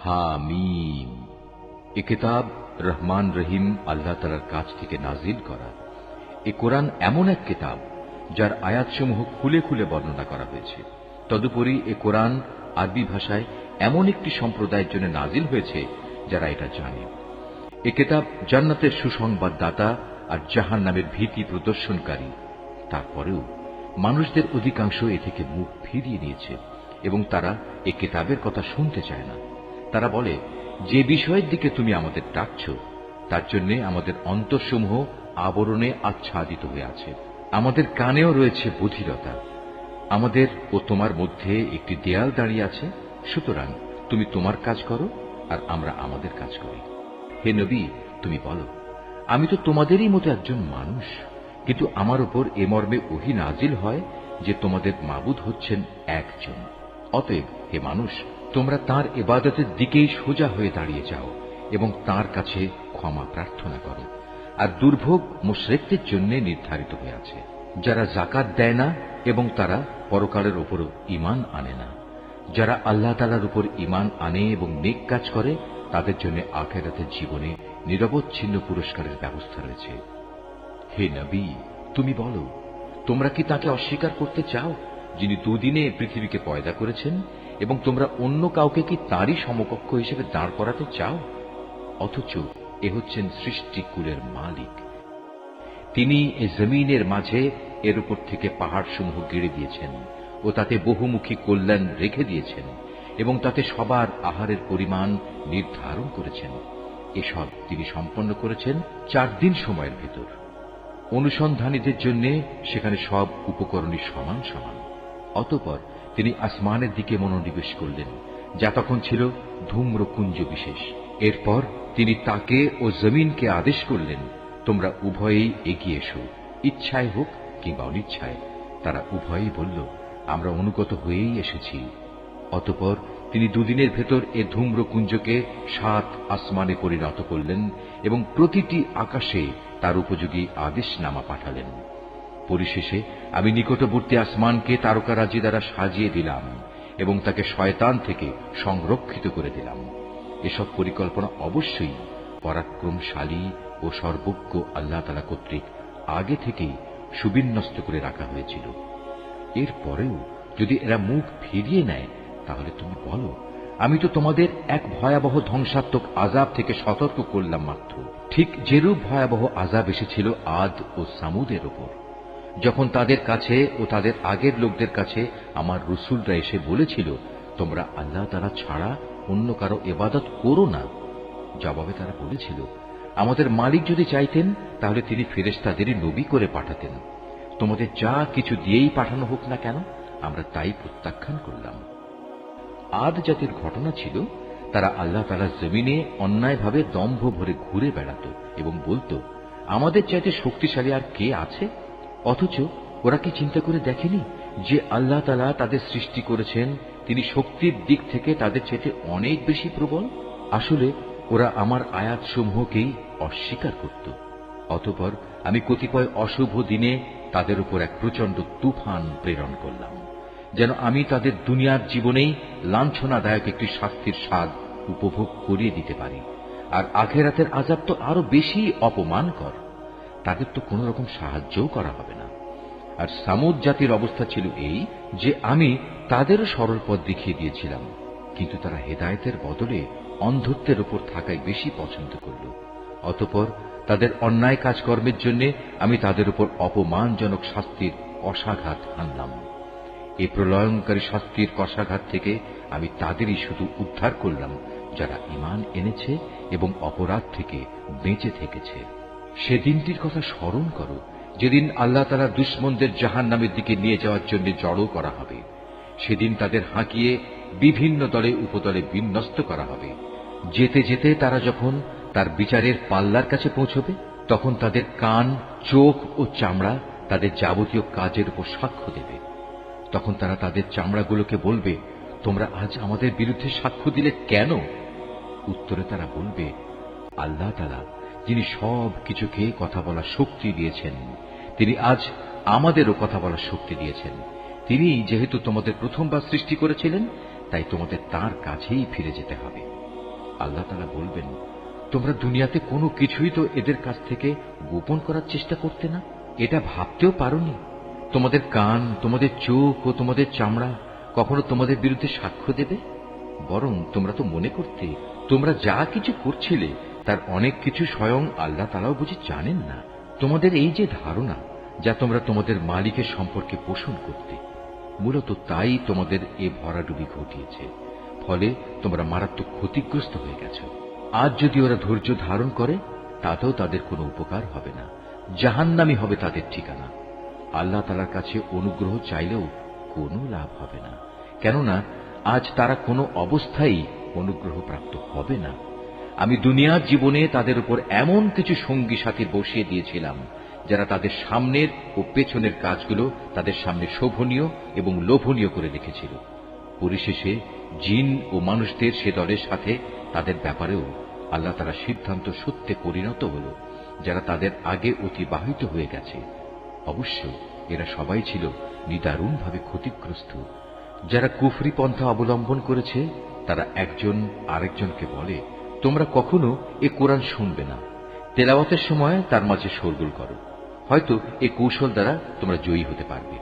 হামিম। এ কিতাব রহমান রহিম আল্লাহ তাআলার কাছ থেকে নাজিল করা। এ কোরআন এমন এক কিতাব যার আয়াতসমূহ খুলে খুলে বর্ণনা করা হয়েছে। তদুপরি এ কোরআন আরবি ভাষায় এমন একটি সম্প্রদায়ের জন্য নাজিল হয়েছে যারা এটা জানে। এ কিতাব জান্নাতের সুসংবাদদাতা আর জাহান্নামের ভীতি প্রদর্শনকারী। তারপরেও মানুষদের অধিকাংশ এ থেকে মুখ ফিরিয়ে নিয়েছে এবং তারা এ কিতাবের কথা শুনতে চায় না। তারা বলে, যে বিষয়ের দিকে তুমি আমাদের ডাকছ তার জন্য আমাদের অন্তরসমূহ আবরণে আচ্ছাদিত হয়ে আছে, আমাদের কানেও রয়েছে বধিরতা, আমাদের ও তোমার মধ্যে একটি দেয়াল দাঁড়িয়ে আছে। সুতরাং তুমি তোমার কাজ করো আর আমরা আমাদের কাজ করি। হে নবী, তুমি বলো, আমি তো তোমাদেরই মতো একজন মানুষ, কিন্তু আমার উপর এ মর্মে ওহী নাজিল হয় যে তোমাদের মাবুদ হচ্ছেন একজন। অতএব হে মানুষ, তোমরা তাঁর ইবাদতের দিকেই সোজা হয়ে দাঁড়িয়ে যাও এবং তাঁর কাছে ক্ষমা প্রার্থনা করো। আর দুর্ভোগ মুশরিকদের জন্য নির্ধারিত হয়ে আছে, যারা যাকাত দেয় না এবং তারা পরকালের উপরও ঈমান আনে না। যারা আল্লাহ তাআলার উপর ঈমান আনে এবং নেক কাজ করে তাদের জন্য আখিরাতের জীবনে নিরবচ্ছিন্ন পুরস্কারের ব্যবস্থা রয়েছে। হে নবী, তুমি বলো, তোমরা কি তাকে অস্বীকার করতে চাও যিনি দুদিনে পৃথিবীকে পয়দা করেছেন, এবং তোমরা অন্য কাউকে কি তারই সমকক্ষ হিসেবে দাঁড় করাতে চাও? অথচ এ হচ্ছেন সৃষ্টিকুলের মালিক। তিনি এ জমিনের মাঝে এর উপর থেকে পাহাড়সমূহ গেড়ে দিয়েছেন ও তাতে বহুমুখী কল্যাণ রেখে দিয়েছেন এবং তাতে সবার আহারের পরিমাণ নির্ধারণ করেছেন। এসব তিনি সম্পন্ন করেছেন 4 দিন সময়ের ভেতর। অনুসন্ধানীদের জন্য সেখানে সব উপকরণই সমান সমান। অতঃপর তিনি আসমানের দিকে মনোনিবেশ করলেন, যা তখন ছিল ধূম্রকুঞ্জ বিশেষ। এরপর তিনি তাকে ও জমিনকে আদেশ করলেন, তোমরা উভয়েই এগিয়ে এসো, ইচ্ছায় হোক কিংবা অনিচ্ছায়। তারা উভয়েই বলল, আমরা অনুগত হয়েই এসেছি। অতঃপর তিনি দুদিনের ভেতর এ ধূম্রকুঞ্জকে 7 আসমানে পরিণত করলেন এবং প্রতিটি আকাশে তার উপযোগী আদেশনামা পাঠালেন। পরিশেষে আমি নিকটবর্তী আসমানকে তারকারাজি দ্বারা সাজিয়ে দিলাম এবং তাকে শয়তান থেকে সংরক্ষিত করে দিলাম। এসব পরিকল্পনা অবশ্যই পরাক্রমশালী ও সর্বজ্ঞ আল্লাহ তাআলা কর্তৃক আগে থেকেই সুবিন্যস্ত করে রাখা হয়েছিল। এরপরেও যদি এরা মুখ ফিরিয়ে নেয়, তাহলে তুমি বলো, আমি তো তোমাদের এক ভয়াবহ ধ্বংসাত্মক আযাব থেকে সতর্ক করলাম মাত্র। ঠিক যেরূপ ভয়াবহ আযাব এসেছিল আদ ও সামুদের উপর, যখন তাদের কাছে ও তাদের আগের লোকদের কাছে আমার রাসূলরা এসে বলেছিল, তোমরা আল্লাহ তাআলা ছাড়া অন্য কারো ইবাদত করো না। জবাবে তারা বলেছিল, আমাদের মালিক যদি চাইতেন তাহলে তিনি ফেরেশতাদেরই নবী করে পাঠাতেন। তোমাদের যা কিছু দিয়েই পাঠানো হোক না কেন, আমরা তাই প্রত্যাখ্যান করলাম। আদ জাতির ঘটনা ছিল, তারা আল্লাহ তাআলার জমিনে অন্যায়ভাবে দম্ভ ভরে ঘুরে বেড়াত এবং বলতো, আমাদের চাইতে শক্তিশালী আর কে আছে? অথচ ওরা কি চিন্তা করে দেখেনি যে আল্লাহ তাআলা তাদের সৃষ্টি করেছেন, তিনি শক্তির দিক থেকে তাদের চাইতে অনেক বেশি প্রবল? আসলে ওরা আমার আয়াতসমূহকেই অস্বীকার করত। অতঃপর আমি কতিপয় অশুভ দিনে তাদের উপর এক প্রচন্ড তুফান প্রেরণ করলাম, যেন আমি তাদের দুনিয়ার জীবনেই লাঞ্ছনাদায়ক একটি শাস্তির স্বাদ উপভোগ করিয়ে দিতে পারি। আর আখিরাতের আযাব তো আরো বেশি অপমানকর, তাদের তো কোন রকম সাহায্যও করা হবে না। আর সামুদ জাতির অবস্থা ছিল এই যে আমি তাদেরও সরল পথ দেখিয়ে দিয়েছিলাম, কিন্তু তারা হেদায়েতের বদলে অন্ধত্বের উপর থাকাই বেশি পছন্দ করল। অতঃপর তাদের অন্যায় কাজকর্মের জন্য আমি তাদের উপর অপমানজনক শাস্তির কষাঘাত আনলাম। এই প্রলয়ঙ্কারী শাস্তির কষাঘাত থেকে আমি তাদেরই শুধু উদ্ধার করলাম যারা ঈমান এনেছে এবং অপরাধ থেকে বেঁচে থেকেছে। সেদিনটির কথা স্মরণ করো যেদিন আল্লাহ তাআলা দুশমনদের জাহান্নামের দিকে নিয়ে যাওয়ার জন্য জড়ো করা হবে। সেদিন তাদের হাঁকিয়ে বিভিন্ন দলে উপদলে বিন্যস্ত করা হবে। যেতে যেতে তারা যখন তার বিচারের পাল্লার কাছে পৌঁছবে, তখন তাদের কান, চোখ ও চামড়া তাদের যাবতীয় কাজের উপর সাক্ষ্য দেবে। তখন তারা তাদের চামড়াগুলোকে বলবে, তোমরা আজ আমাদের বিরুদ্ধে সাক্ষ্য দিলে কেন? উত্তরে তারা বলবে, আল্লাহ তাআলা যিনি সব কিছুকে কথা বলার শক্তি দিয়েছেন, তিনি আজ আমাদেরও কথা বলার শক্তি দিয়েছেন। তিনি যেহেতু তোমাদের প্রথমবার সৃষ্টি করেছিলেন, তাই তোমাদের তার কাছেই ফিরে যেতে হবে। আল্লাহ তাআলা বলবেন, তোমরা দুনিয়াতে কোনো কিছুই তো এদের কাছ থেকে গোপন করার চেষ্টা করতে না। এটা ভাবতেও পারোনি তোমাদের কান, তোমাদের চোখ ও তোমাদের চামড়া কখনো তোমাদের বিরুদ্ধে সাক্ষ্য দেবে। বরং তোমরা তো মনে করতে তোমরা যা কিছু করছিলে তার অনেক কিছু স্বয়ং আল্লাহ তাআলাও বুঝি জানেন না। তোমাদের এই যে ধারণা যা তোমরা তোমাদের মালিকের সম্পর্কে পোষণ করতে, মূলত তাই তোমাদের এ ভরাডুবি ঘটিয়েছে। ফলে তোমরা মারাত্মক ক্ষতিগ্রস্ত হয়ে গেছ। আজ যদি ওরা ধৈর্য ধারণ করে তাতেও তাদের কোনো উপকার হবে না, জাহান্নামই হবে তাদের ঠিকানা। আল্লাহ তাআলার কাছে অনুগ্রহ চাইলেও কোনো লাভ হবে না, কেননা আজ তারা কোনো অবস্থায় অনুগ্রহ প্রাপ্ত হবে না। আমি দুনিয়ার জীবনে তাদের উপর এমন কিছু সঙ্গী সাথী বসিয়ে দিয়েছিলাম যারা তাদের সামনের ও পেছনের কাজগুলো তাদের সামনে শোভনীয় এবং লোভনীয় করে রেখেছিল। পরিশেষে জিন ও মানুষদের সে দলের সাথে তাদের ব্যাপারেও আল্লাহ তাআলা সিদ্ধান্ত সত্যে পরিণত হল যারা তাদের আগে অতিবাহিত হয়ে গেছে। অবশ্য এরা সবাই ছিল নিদারুণভাবে ক্ষতিগ্রস্ত। যারা কুফরি পন্থা অবলম্বন করেছে তারা একজন আরেকজনকে বলে, তোমরা কখনো এ কোরআন শুনবে না, তেলাওয়াতের সময় তার মাঝে শোরগোল করো, হয়তো এ কৌশল দ্বারা তোমরা জয়ী হতে পারবে।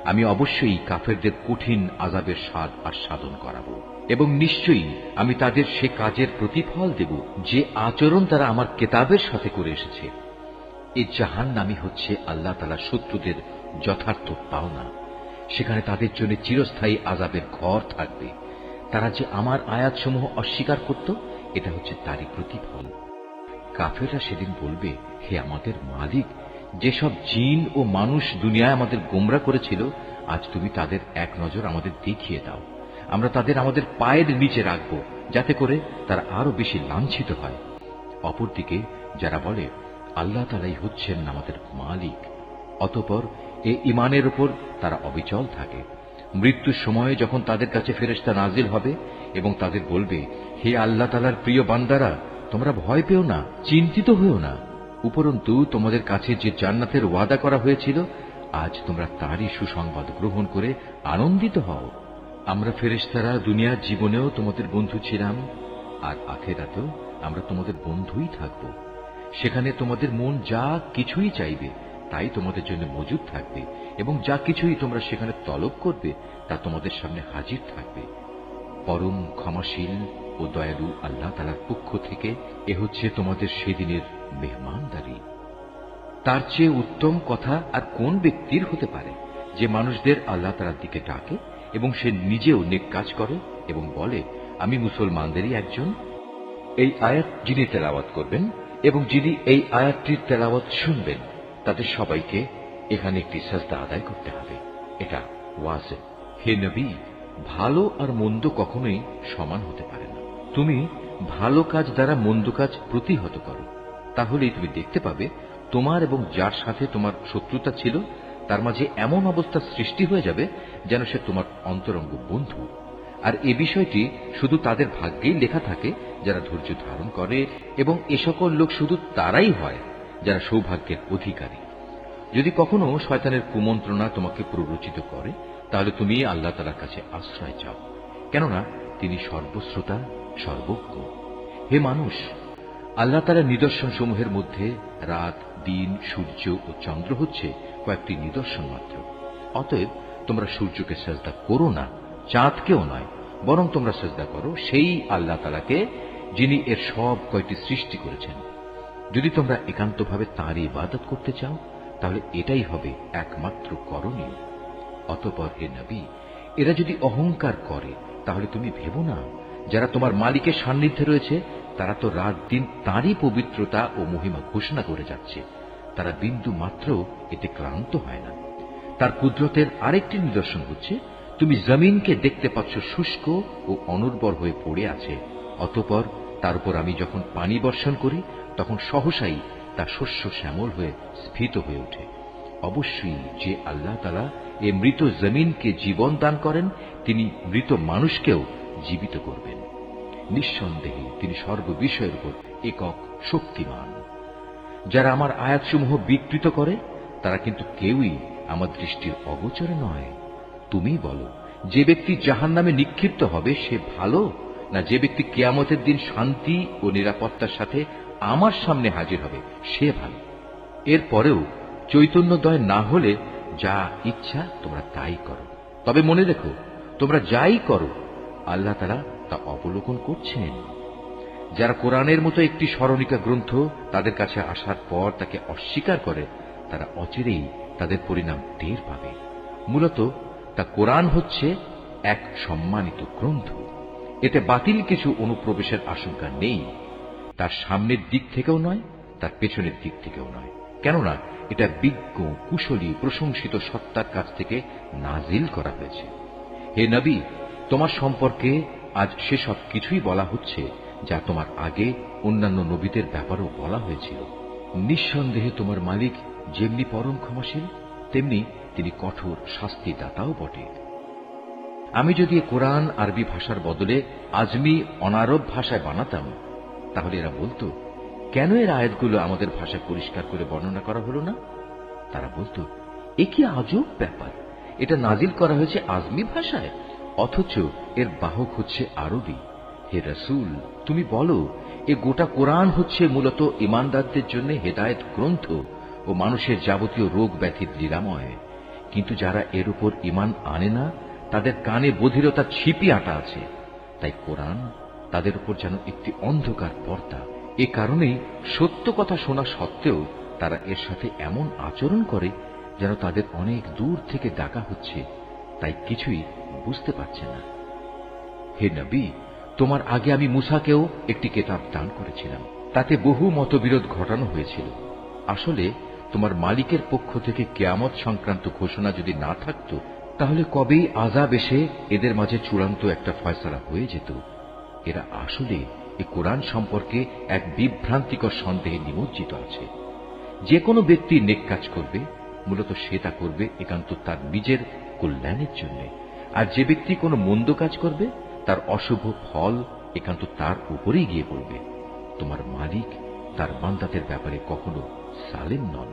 আমি অবশ্যই কাফেরদের কঠিন আযাবের স্বাদ আস্বাদন করাবো, এবং নিশ্চয়ই আমি তাদের সে কাজের প্রতিফল দেব যে আচরণ তারা আমার কেতাবের সাথে করে এসেছে। এই জাহান্নামই হচ্ছে আল্লাহ তাআলার শত্রুদের যথার্থ পাওনা। সেখানে তাদের জন্য চিরস্থায়ী আযাবের ঘর থাকবে। তারা যে আমার আয়াতসমূহ অস্বীকার করত, এটা হচ্ছে তারই প্রতিফল। কাফেররা সেদিন বলবে, হে আমাদের মালিক, যেসব জিন ও মানুষ দুনিয়ায় আমাদের গোমরা করেছিল, আজ তুমি তাদের এক নজর আমাদের দেখিয়ে দাও। আমরা তাদের আমাদের পায়ের নিচে রাখব, যাতে করে তারা আরো বেশি লাঞ্ছিত হয়। অপরদিকে যারা বলে আল্লাহ তাআলাই হচ্ছেন আমাদের মালিক, অতঃপর এ ঈমানের উপর তারা অবিচল থাকে। মৃত্যুর সময়ে যখন তাদের কাছে ফেরেশতা নাজিল হবে এবং তাদের বলবে, হে আল্লাহ তাআলার প্রিয় বান্দারা, তোমরা ভয় পেও না, চিন্তিত হয়েও না। উপরন্তু তোমাদের কাছে যে জান্নাতের ওয়াদা করা হয়েছিল, আজ তোমরা তারই সুসংবাদ গ্রহণ করে আনন্দিত হও। আমরা ফেরেশতারা দুনিয়ার জীবনেও তোমাদের বন্ধু ছিলাম, আর আখিরাতেও আমরা তোমাদের বন্ধুই থাকব। সেখানে তোমাদের মন যা কিছুই চাইবে তাই তোমাদের জন্য মজুদ থাকবে, এবং যা কিছুই তোমরা সেখানে তলব করবে তা তোমাদের সামনে হাজির থাকবে। পরম ক্ষমাশীল ও দয়ালু আল্লাহ তাআলার পক্ষ থেকে এ হচ্ছে তোমাদের সেদিনের মেহমানদারি। তার চেয়ে উত্তম কথা আর কোন ব্যক্তির হতে পারে যে মানুষদের আল্লাহ তাআলার দিকে ডাকে এবং সে নিজেও নেক কাজ করে এবং বলে, আমি মুসলমানদেরই একজন। এই আয়াত যিনি তেলাওয়াত করবেন এবং যিনি এই আয়াতটির তেলাওয়াত শুনবেন, তাদের সবাইকে এখানে একটি সাজদা আদায় করতে হবে। এটা ওয়াজিব। হে নবী, ভালো আর মন্দ কখনোই সমান হতে পারে না। তুমি ভালো কাজ দ্বারা মন্দ কাজ প্রতিহত করো, তাহলেই তুমি দেখতে পাবে তোমার এবং যার সাথে তোমার শত্রুতা ছিল তার মাঝে এমন অবস্থা সৃষ্টি হয়ে যাবে যেন সে তোমার অন্তরঙ্গ বন্ধু। আর এ বিষয়টি শুধু তাদের ভাগ্যেই লেখা থাকে যারা ধৈর্য ধারণ করে, এবং এ সকল লোক শুধু তারাই হয় যারা সৌভাগ্যের অধিকারী। যদি কখনো শয়তানের কুমন্ত্রণা তোমাকে প্ররোচিত করে, তাহলে তুমি আল্লাহ তাআলার কাছে আশ্রয় চাও, কেননা তিনি সর্বশ্রোতা, সর্বজ্ঞ। হে মানুষ, আল্লাহ তাআলার নিদর্শন সমূহের মধ্যে রাত, দিন, সূর্য ও চন্দ্র হচ্ছে কয়েকটি নিদর্শন মাত্র। অতএব তোমরা সূর্যকে সাজদা করো না, চাঁদকেও নয়, বরং তোমরা সাজদা করো সেই আল্লাহ তাআলাকে যিনি এর সব কয়টি সৃষ্টি করেছেন। যদি তোমরা একান্তভাবে তাঁরই ইবাদত করতে চাও, তাহলে এটাই হবে একমাত্র করণীয়। অতঃপর হে নবী, এরা যদি অহংকার করে তাহলে তুমি ভেবো না, যারা তোমার মালিকের সান্নিধ্যে রয়েছে তারা তো রাত দিন তাঁরই পবিত্রতা ও মহিমা ঘোষণা করে যাচ্ছে। তারা বিন্দু মাত্র এতে ক্লান্ত হয় না। তার কুদরতের আরেকটি নিদর্শন হচ্ছে, তুমি জমিনকে দেখতে পাচ্ছ শুষ্ক ও অনুর্বর হয়ে পড়ে আছে, অতঃপর তার উপর আমি যখন পানি বর্ষণ করি তখন সহসাই তা শস্য শ্যামল হয়ে স্ফীত হয়ে ওঠে। অবশ্যই যে আল্লাহ তাআলা এ মৃত জমিনকে জীবন দান করেন, তিনি মৃত মানুষকেও জীবিত করবেন। নিঃসন্দেহে তিনি সর্ববিষয়ের উপর একক শক্তিমান। যারা আমার আয়াতসমূহ বিকৃত করে তারা কিন্তু কেউই আমার দৃষ্টির অগোচরে নয়। তুমি বলো, যে ব্যক্তি জাহান্নামে নিক্ষিপ্ত হবে সে ভালো, না যে ব্যক্তি কিয়ামতের দিন শান্তি ও নিরাপত্তার সাথে আমার সামনে হাজির হবে সে ভালো। এরপরেও চৈতন্যদয় না হলে যা ইচ্ছা তোমরা তাই করো। তবে মনে রেখো, তোমরা যাই করো আল্লাহ তাআলা তা অবলোকন করছেন। যারা কোরআনের মতো একটি স্মরণিকা গ্রন্থ তাদের কাছে আসার পর তাকে অস্বীকার করে, তারা অচিরেই তাদের পরিণাম টের পাবে। মূলত তা কোরআন হচ্ছে এক সম্মানিত গ্রন্থ। এতে বাতিল কিছু অনুপ্রবেশের আশঙ্কা নেই। তার সামনের দিক থেকেও নয়, তার পেছনের দিক থেকেও নয়, কেননা এটা বিজ্ঞ, কুশলী, প্রশংসিত সত্তার কাছ থেকে নাজিল করা হয়েছে। হে নবী, তোমার সম্পর্কে আজ সেসব কিছুই বলা হচ্ছে যা তোমার আগে অন্যান্য নবীদের ব্যাপারেও বলা হয়েছিল। নিঃসন্দেহে তোমার মালিক যেমনি পরম ক্ষমাশীল, তেমনি তিনি কঠোর শাস্তিদাতাও বটে। আমি যদি কোরআন আরবি ভাষার বদলে আজমি অনারব ভাষায় বানাতাম, তাহলে এরা বলতো, কেন এর আয়াতগুলো আমাদের ভাষায় পরিষ্কার করে বর্ণনা করা হলো না? তারা বলতো, এ কি আজব ব্যাপার, এটা নাজিল করা হয়েছে আজমি ভাষায়, অথচ এর বাহক হচ্ছে আরবি। হে রাসূল, তুমি বলো, এ গোটা কোরআন হচ্ছে মূলত ঈমানদারদের জন্য হেদায়েত গ্রন্থ ও মানুষের যাবতীয় রোগ ব্যাধির নিরাময়। কিন্তু যারা এর উপর ঈমান আনে না, তাদের কানে বধিরতার ছিপি আটা আছে। তাই কোরআন তাদের উপর যেন একটি অন্ধকার পর্দা। এ কারণেই সত্য কথা শোনা সত্ত্বেও তারা এর সাথে এমন আচরণ করে যেন তাদের অনেক দূর থেকে ডাকা হচ্ছে, তাই কিছুই বুঝতে পারছে না। হে নবী, তোমার আগে আমি মূসাকেও একটি কিতাব দান করেছিলাম, তাতে বহু মতবিরোধ ঘটানো হয়েছিল। আসলে তোমার মালিকের পক্ষ থেকে কিয়ামত সংক্রান্ত ঘোষণা যদি না থাকত, তাহলে কবেই আযাব এসে এদের মাঝে চূড়ান্ত একটা ফয়সালা হয়ে যেত। এরা আসলে এই কোরআন সম্পর্কে এক বিভ্রান্তিকর সন্দেহে নিমজ্জিত আছে। যে কোনো ব্যক্তি নেক কাজ করবে, মূলত সে তা করবে একান্ত তার নিজের কল্যাণের জন্য, আর যে ব্যক্তি কোনো মন্দ কাজ করবে তার অশুভ ফল একান্ত তার উপরেই গিয়ে পড়বে। তোমার মালিক তার বান্দাদের ব্যাপারে কখনো সালেম নন।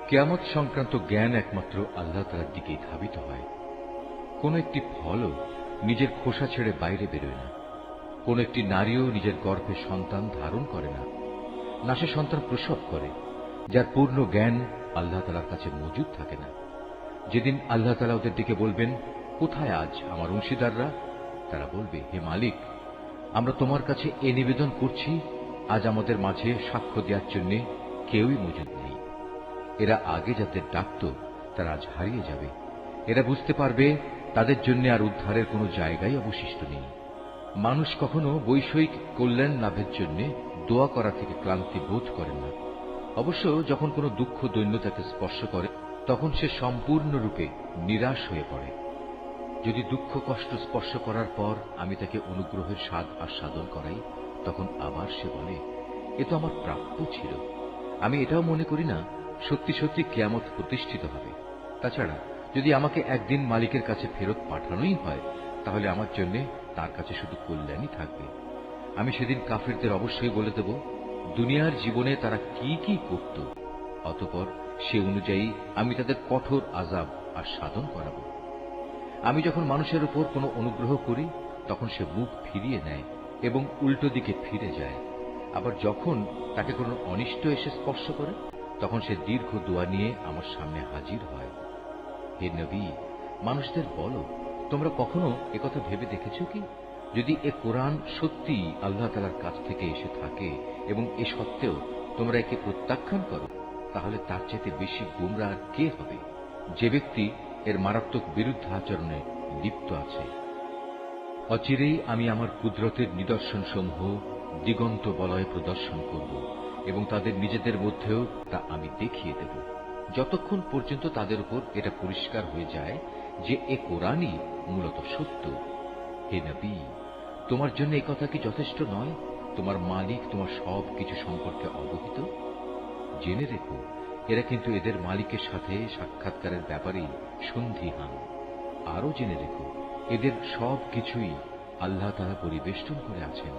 কিয়ামত সংক্রান্ত জ্ঞান একমাত্র আল্লাহ তাআলার দিকেই ধাবিত হয়। কোন একটি ফলও নিজের খোসা ছেড়ে বাইরে বেরোয় না। কোন একটি নারীও নিজের গর্ভে সন্তান ধারণ করে না, না সে সন্তান প্রসব করে, যার পূর্ণ জ্ঞান আল্লাহ তাআলার কাছে মজুদ থাকে না। যেদিন আল্লাহ তাআলা ওদের দিকে বলবেন, কোথায় আজ আমার অংশীদাররা? তারা বলবে, হে মালিক, আমরা তোমার কাছে এ নিবেদন করছি, আজ আমাদের মাঝে সাক্ষ্য দেওয়ার জন্য কেউই মজুদ নেই। এরা আগে যাদের ডাকত তারা আজ হারিয়ে যাবে। এরা বুঝতে পারবে তাদের জন্য আর উদ্ধারের কোনো জায়গাই অবশিষ্ট নেই। মানুষ কখনো বৈষয়িক কল্যাণ লাভের জন্য দোয়া করা থেকে ক্লান্তি বোধ করে না। অবশ্য যখন কোনো দুঃখ দৈন্য তাকে স্পর্শ করে, তখন সে সম্পূর্ণরূপে নিরাশ হয়ে পড়ে। যদি দুঃখ কষ্ট স্পর্শ করার পর আমি তাকে অনুগ্রহের স্বাদ আস্বাদন করাই, তখন আবার সে বলে, এ তো আমার প্রাপ্য ছিল। আমি এটাও মনে করি না সত্যি সত্যি কিয়ামত প্রতিষ্ঠিত হবে। তাছাড়া যদি আমাকে একদিন মালিকের কাছে ফেরত পাঠানোই হয়, তাহলে আমার জন্য তার কাছে শুধু কল্যাণই থাকবে। আমি সেদিন কাফিরদের অবশ্যই বলে দেব দুনিয়ার জীবনে তারা কি কি করত, অতঃপর সে অনুযায়ী আমি তাদের কঠোর আযাব আর সাধন করাব। আমি যখন মানুষের উপর কোনো অনুগ্রহ করি, তখন সে মুখ ফিরিয়ে নেয় এবং উল্টো দিকে ফিরে যায়। আবার যখন তাকে কোনো অনিষ্ট এসে স্পর্শ করে, তখন সে দীর্ঘ দোয়া নিয়ে আমার সামনে হাজির হয়। হে নবী, মানুষদের বলো, তোমরা কখনো একথা ভেবে দেখেছ কি, যদি এ কোরআন সত্যি আল্লাহ তাআলার কাছ থেকে এসে থাকে এবং এ সত্ত্বেও তোমরা একে প্রত্যাখ্যান করো, তাহলে তার চেয়ে বেশি গোমরাহ কে হবে, যে ব্যক্তি এর মারাত্মক বিরুদ্ধাচরণে লিপ্ত আছে। অচিরেই আমি আমার কুদরতের নিদর্শনসমূহ দিগন্ত বলয়ে প্রদর্শন করব এবং তাদের নিজেদের মধ্যেও তা আমি দেখিয়ে দেব, যতক্ষণ পর্যন্ত তাদের উপর এটা পরিষ্কার হয়ে যায় যে এ কোরআনই মূলত সত্য। হে নবী, তোমার জন্য এ কথা কি যথেষ্ট নয়? তোমার মালিক তোমার সব কিছু সম্পর্কে অবহিত। জেনে রেখো, এরা কিন্তু এদের মালিকের সাথে সাক্ষাৎকারের ব্যাপারেই সন্দিহান। আরো জেনে রেখো, এদের সব কিছুই আল্লাহ তাআলা পরিবেষ্টন করে আছেন।